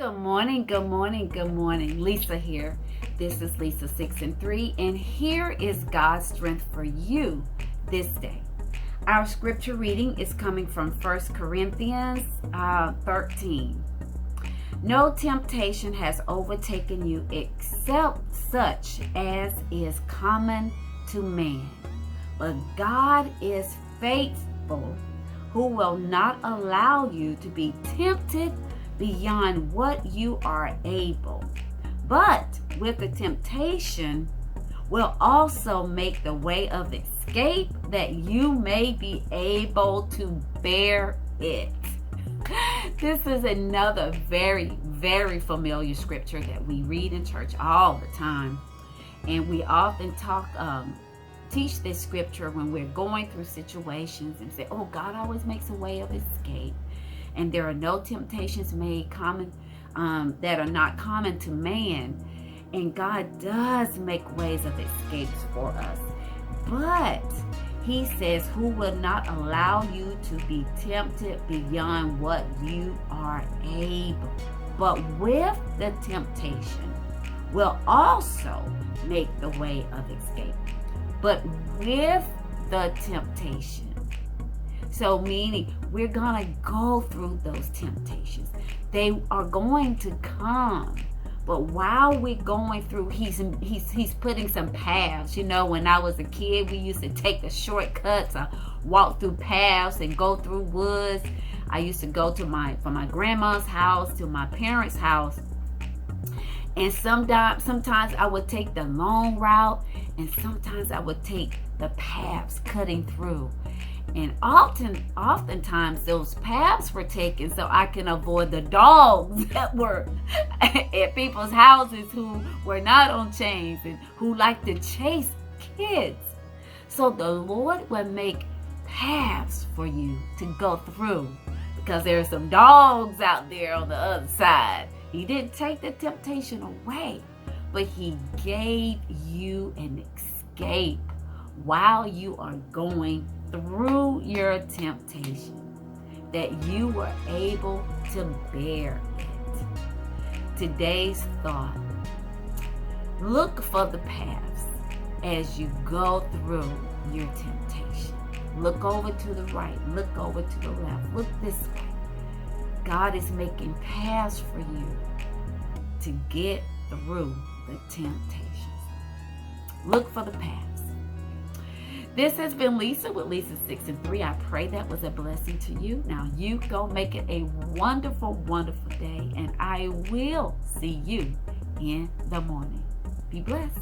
Good morning, good morning, good morning. Lisa here. This is Lisa 6 and 3, and here is God's strength for you this day. Our scripture reading is coming from 1 Corinthians 13. No temptation has overtaken you except such as is common to man. But God is faithful, who will not allow you to be tempted beyond what you are able, but with the temptation will also make the way of escape that you may be able to bear it. This is another very, very familiar scripture that we read in church all the time, and we often teach this scripture when we're going through situations and say, oh, God always makes a way of escape. And there are no temptations made common that are not common to man. And God does make ways of escapes for us. But he says, who will not allow you to be tempted beyond what you are able, but with the temptation will also make the way of escape. But with the temptation. So meaning we're going to go through those temptations. They are going to come. But while we're going through, he's putting some paths. You know, when I was a kid, we used to take the shortcuts, walk through paths and go through woods. I used to go from my grandma's house to my parents' house. And sometimes I would take the long route, and sometimes I would take the paths cutting through. And oftentimes those paths were taken so I can avoid the dogs that were at people's houses who were not on chains and who like to chase kids. So the Lord will make paths for you to go through, because there are some dogs out there on the other side. He didn't take the temptation away, but he gave you an escape while you are going through your temptation, that you were able to bear it. Today's thought: look for the paths as you go through your temptation. Look over to the right, look over to the left, look this way. God is making paths for you to get through the temptations. Look for the paths. This has been Lisa with Lisa 6 and 3. I pray that was a blessing to you. Now you go make it a wonderful, wonderful day, and I will see you in the morning. Be blessed.